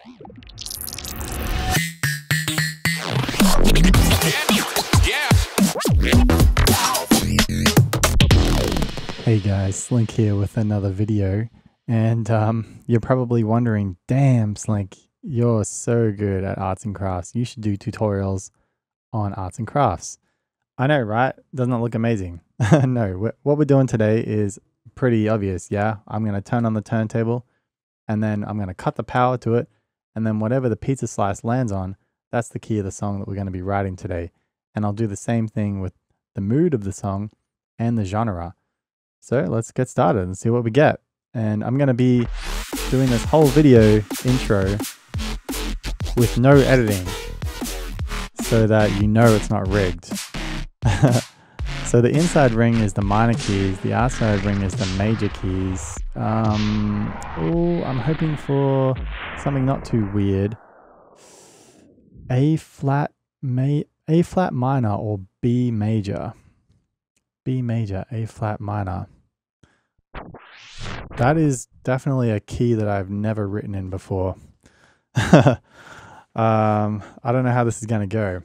Hey guys, Slynk here with another video, and you're probably wondering, damn Slynk, you're so good at arts and crafts. You should do tutorials on arts and crafts. I know, right? Doesn't it look amazing? No, what we're doing today is pretty obvious, yeah? I'm going to turn on the turntable, and then I'm going to cut the power to it, and then whatever the pizza slice lands on, that's the key of the song that we're going to be writing today. And I'll do the same thing with the mood of the song and the genre. So let's get started and see what we get. And I'm going to be doing this whole video intro with no editing so that you know it's not rigged. So the inside ring is the minor keys, the outside ring is the major keys. I'm hoping for something not too weird. A flat minor or B major. B major, A flat minor. That is definitely a key that I've never written in before. I don't know how this is going to go.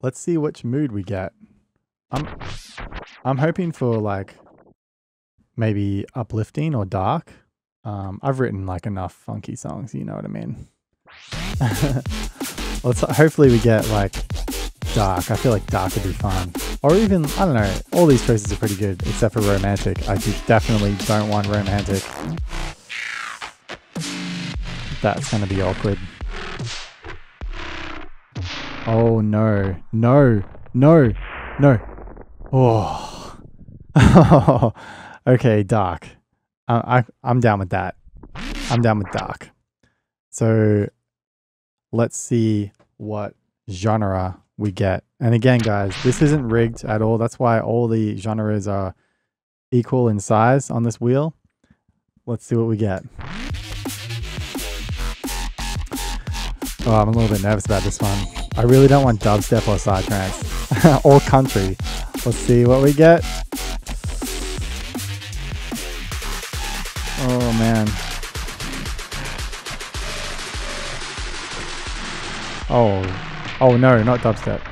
Let's see which mood we get. I'm hoping for like maybe uplifting or dark. I've written like enough funky songs, you know what I mean. Hopefully we get like dark. I feel like dark would be fun. Or even, I don't know, all these choices are pretty good, except for romantic. I definitely don't want romantic. That's going to be awkward. Oh no, no, no, no. Oh. Okay, dark. I'm down with that. I'm down with dark. So let's see what genre we get. And again, guys, this isn't rigged at all. That's why all the genres are equal in size on this wheel. Let's see what we get. Oh, I'm a little bit nervous about this one. I really don't want dubstep or psytrance or country. Let's see what we get. Oh man. Oh no, not dubstep.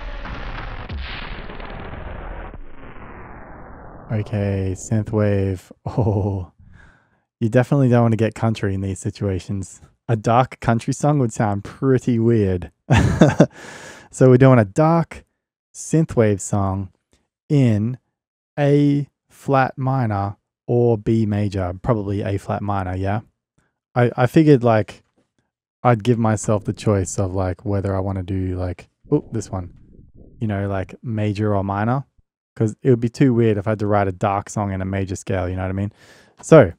Okay, synthwave. Oh, you definitely don't want to get country in these situations. A dark country song would sound pretty weird. So we're doing a dark synthwave song in A flat minor or B major, probably A flat minor, yeah? I figured like I'd give myself the choice of like whether I want to do like, oh, this one, you know, like major or minor, because it would be too weird if I had to write a dark song in a major scale, you know what I mean? So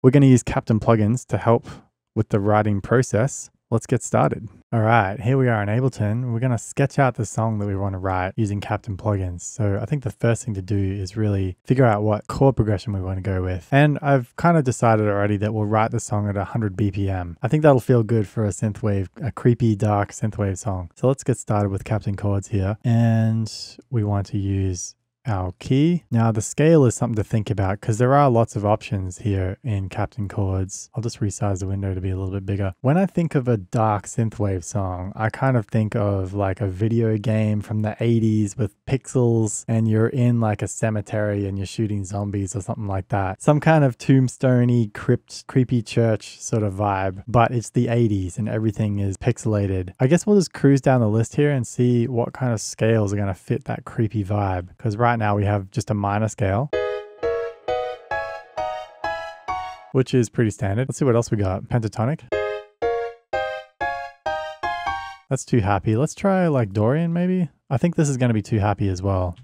we're going to use Captain Plugins to help with the writing process. Let's get started. All right, here we are in Ableton. We're going to sketch out the song that we want to write using Captain Plugins. So I think the first thing to do is really figure out what chord progression we want to go with. And I've kind of decided already that we'll write the song at 100 BPM. I think that'll feel good for a synthwave, a creepy, dark synthwave song. So let's get started with Captain Chords here. And we want to use our key. Now the scale is something to think about because there are lots of options here in Captain Chords. I'll just resize the window to be a little bit bigger. When I think of a dark synthwave song, I kind of think of like a video game from the 80s with pixels and you're in like a cemetery and you're shooting zombies or something like that. Some kind of tombstone-y, creepy church sort of vibe, but it's the 80s and everything is pixelated. I guess we'll just cruise down the list here and see what kind of scales are going to fit that creepy vibe, because right now we have just a minor scale, which is pretty standard. Let's see what else we got. Pentatonic. That's too happy. Let's try like Dorian maybe. I think this is going to be too happy as well.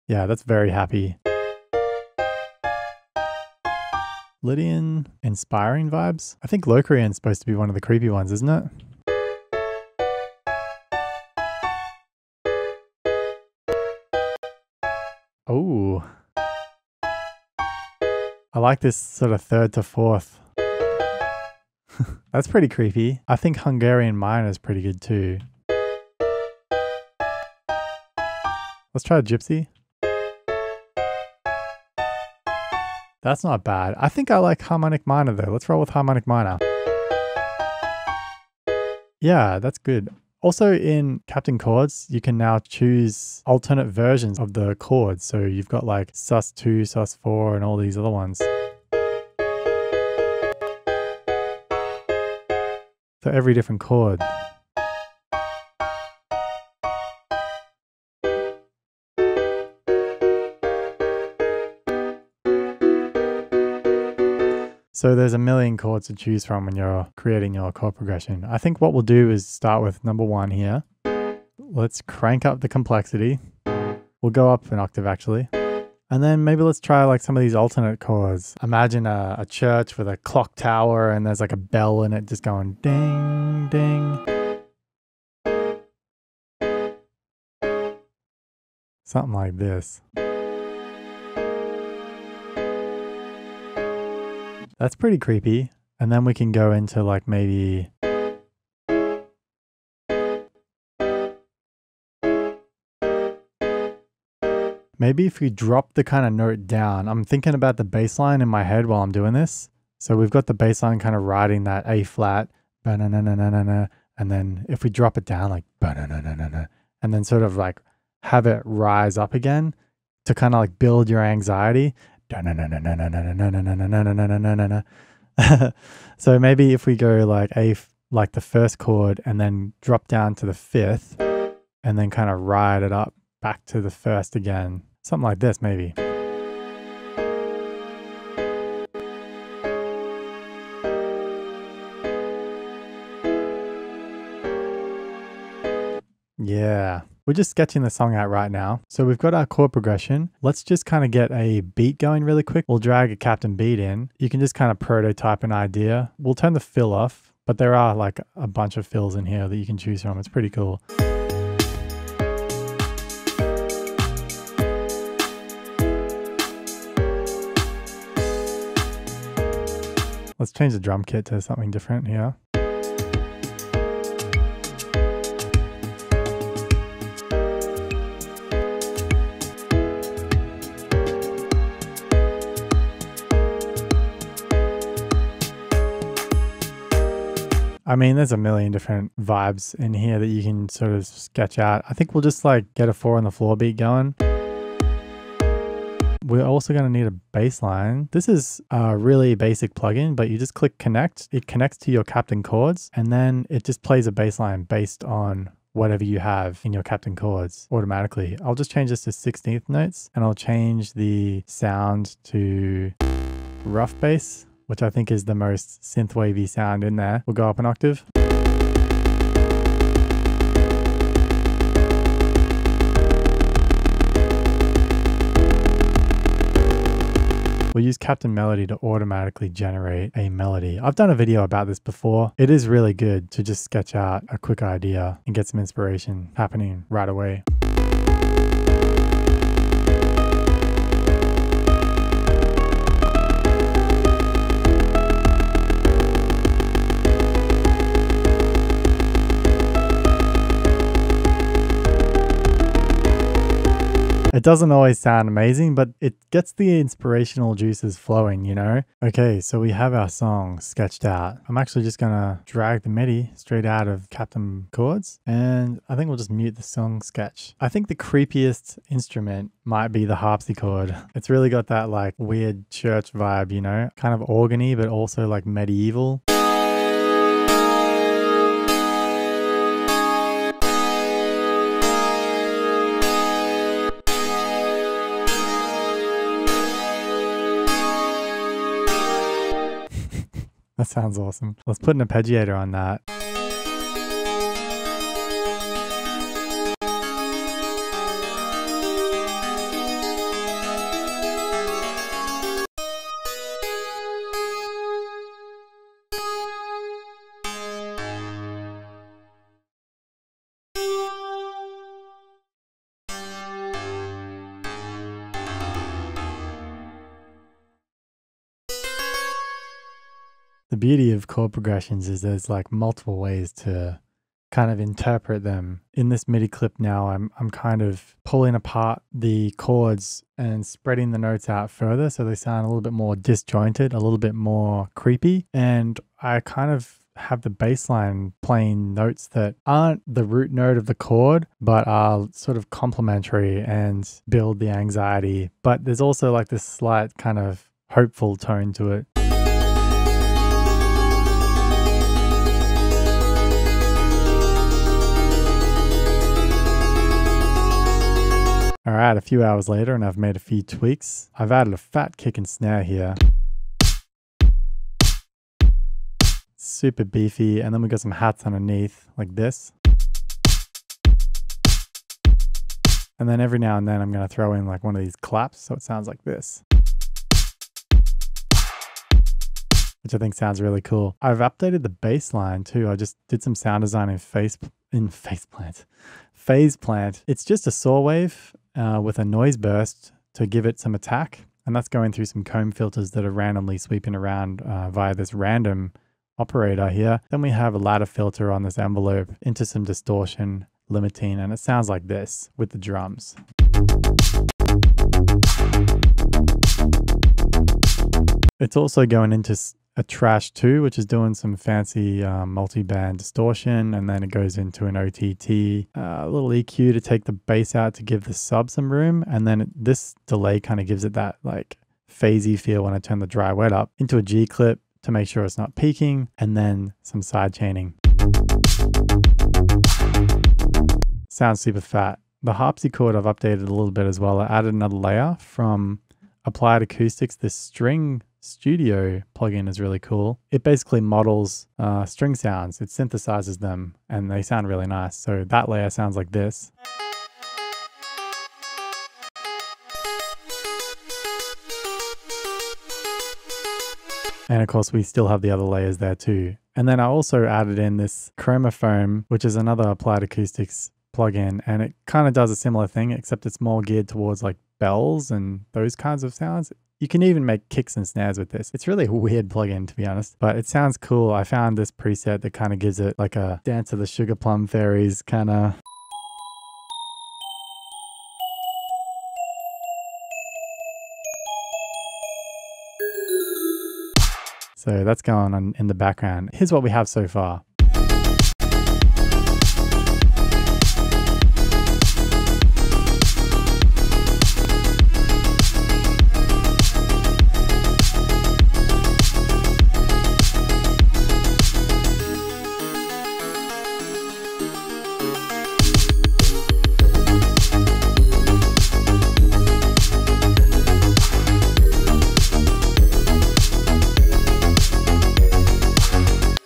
Yeah, that's very happy. Lydian, inspiring vibes. I think Locrian's supposed to be one of the creepy ones, isn't it? Oh, I like this sort of third to fourth. That's pretty creepy. I think Hungarian minor is pretty good too. Let's try Gypsy. That's not bad. I think I like harmonic minor though. Let's roll with harmonic minor. Yeah, that's good. Also in Captain Chords, you can now choose alternate versions of the chords. So you've got like sus2, sus4, and all these other ones. For every different chord. So there's a million chords to choose from when you're creating your chord progression. I think what we'll do is start with number 1 here. Let's crank up the complexity. We'll go up an octave actually. And then maybe let's try like some of these alternate chords. Imagine a church with a clock tower and there's like a bell in it just going ding, ding. Something like this. That's pretty creepy. And then we can go into like maybe... Maybe if we drop the kind of note down, I'm thinking about the bass line in my head while I'm doing this. So we've got the bass line kind of riding that A flat, and then if we drop it down like, and then sort of like have it rise up again to kind of like build your anxiety. So maybe if we go like the first chord and then drop down to the 5th and then kind of ride it up back to the 1st again. Something like this, maybe. Yeah, we're just sketching the song out right now. So we've got our chord progression. Let's just kind of get a beat going really quick. We'll drag a Captain beat in. You can just kind of prototype an idea. We'll turn the fill off, but there are like a bunch of fills in here that you can choose from. It's pretty cool. Let's change the drum kit to something different here. I mean, there's a million different vibes in here that you can sort of sketch out. I think we'll just like get a 4 on the floor beat going. We're also going to need a bass line. This is a really basic plugin, but you just click connect. It connects to your Captain Chords, and then it just plays a bass line based on whatever you have in your Captain Chords automatically. I'll just change this to 16th notes, and I'll change the sound to rough bass, which I think is the most synthwavy sound in there. We'll go up an octave. We'll use Captain Melody to automatically generate a melody. I've done a video about this before. It is really good to just sketch out a quick idea and get some inspiration happening right away. It doesn't always sound amazing, but it gets the inspirational juices flowing, you know? Okay, so we have our song sketched out. I'm actually just gonna drag the MIDI straight out of Captain Chords, and I think we'll just mute the song sketch. I think the creepiest instrument might be the harpsichord. It's really got that like weird church vibe, you know? Kind of organy, but also like medieval. That sounds awesome. Let's put an arpeggiator on that. The beauty of chord progressions is there's like multiple ways to kind of interpret them. In this MIDI clip now, I'm kind of pulling apart the chords and spreading the notes out further so they sound a little bit more disjointed, a little bit more creepy. And I kind of have the bass line playing notes that aren't the root note of the chord, but are sort of complementary and build the anxiety. But there's also like this slight kind of hopeful tone to it. All right, a few hours later and I've made a few tweaks. I've added a fat kick and snare here. Super beefy, and then we got some hats underneath like this. And then every now and then I'm going to throw in like one of these claps so it sounds like this, which I think sounds really cool. I've updated the bass line too. I just did some sound design in Phase Plant. It's just a saw wave with a noise burst to give it some attack, and that's going through some comb filters that are randomly sweeping around via this random operator here. Then we have a ladder filter on this envelope into some distortion, limiting, and it sounds like this with the drums. It's also going into a trash 2, which is doing some fancy multi-band distortion, and then it goes into an OTT, a little EQ to take the bass out to give the sub some room, and then this delay kind of gives it that like phasey feel when I turn the dry wet up, into a G clip to make sure it's not peaking, and then some side chaining. Sounds super fat. The harpsichord I've updated a little bit as well. I added another layer from Applied Acoustics. This String Studio plugin is really cool. It basically models string sounds. It synthesizes them and they sound really nice. So that layer sounds like this. And of course we still have the other layers there too. And then I also added in this chromophone, which is another Applied Acoustics plugin, and it kind of does a similar thing, except it's more geared towards like bells and those kinds of sounds. You can even make kicks and snares with this. It's really a weird plugin, to be honest, but it sounds cool. I found this preset that kind of gives it like a Dance of the Sugar Plum Fairies kind of. So that's going on in the background. Here's what we have so far.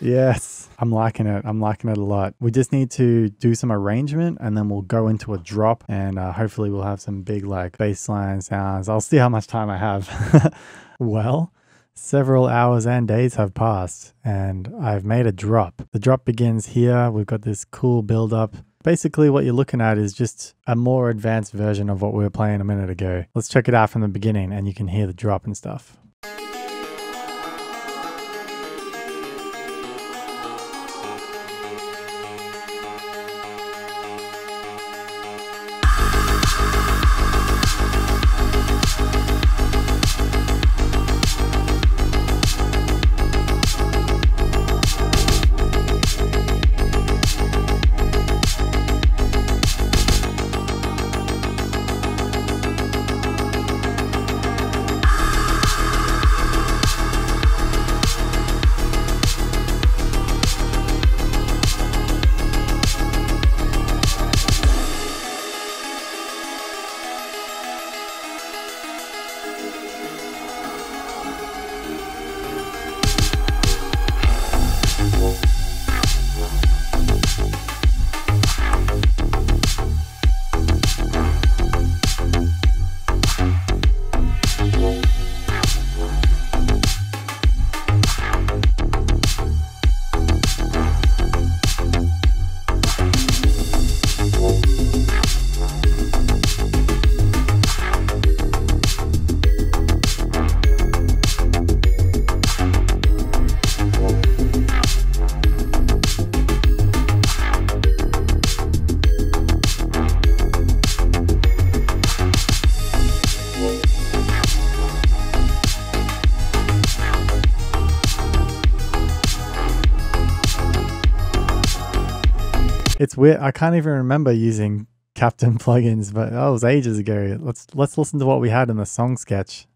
Yes, I'm liking it. I'm liking it a lot. We just need to do some arrangement and then we'll go into a drop, and hopefully we'll have some big like bassline sounds. I'll see how much time I have. Well, several hours and days have passed and I've made a drop. The drop begins here. We've got this cool build up. Basically what you're looking at is just a more advanced version of what we were playing a minute ago. Let's check it out from the beginning and you can hear the drop and stuff. It's weird. I can't even remember using Captain plugins, but that was ages ago. Let's listen to what we had in the song sketch.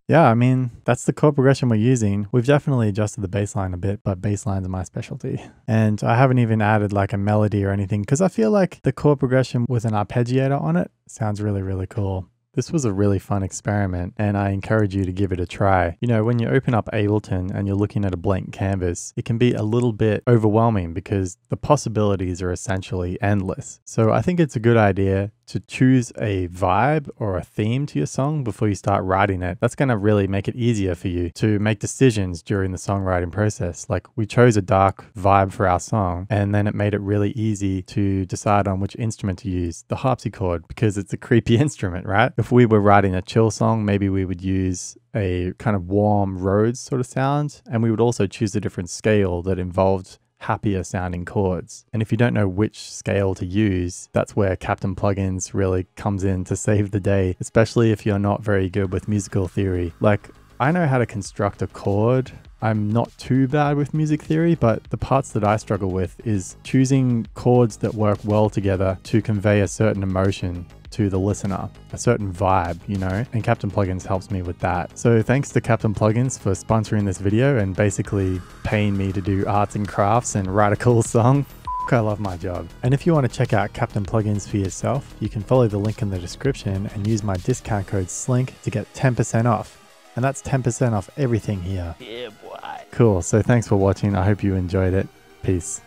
Yeah, I mean, that's the chord progression we're using. We've definitely adjusted the bass line a bit, but bass lines are my specialty. And I haven't even added like a melody or anything because I feel like the chord progression with an arpeggiator on it sounds really, really cool. This was a really fun experiment and I encourage you to give it a try. You know, when you open up Ableton and you're looking at a blank canvas, it can be a little bit overwhelming because the possibilities are essentially endless. So I think it's a good idea to choose a vibe or a theme to your song before you start writing it. That's going to really make it easier for you to make decisions during the songwriting process. Like we chose a dark vibe for our song and then it made it really easy to decide on which instrument to use, the harpsichord, because it's a creepy instrument, right? If we were writing a chill song, maybe we would use a kind of warm Rhodes sort of sound, and we would also choose a different scale that involved happier sounding chords. And if you don't know which scale to use, that's where Captain Plugins really comes in to save the day, especially if you're not very good with musical theory. Like, I know how to construct a chord. I'm not too bad with music theory, but the parts that I struggle with is choosing chords that work well together to convey a certain emotion to the listener, a certain vibe, you know, and Captain Plugins helps me with that. So thanks to Captain Plugins for sponsoring this video and basically paying me to do arts and crafts and write a cool song. I love my job. And if you want to check out Captain Plugins for yourself, you can follow the link in the description and use my discount code SLYNK to get 10% off. And that's 10% off everything here. Yeah, boy. Cool. So thanks for watching. I hope you enjoyed it. Peace.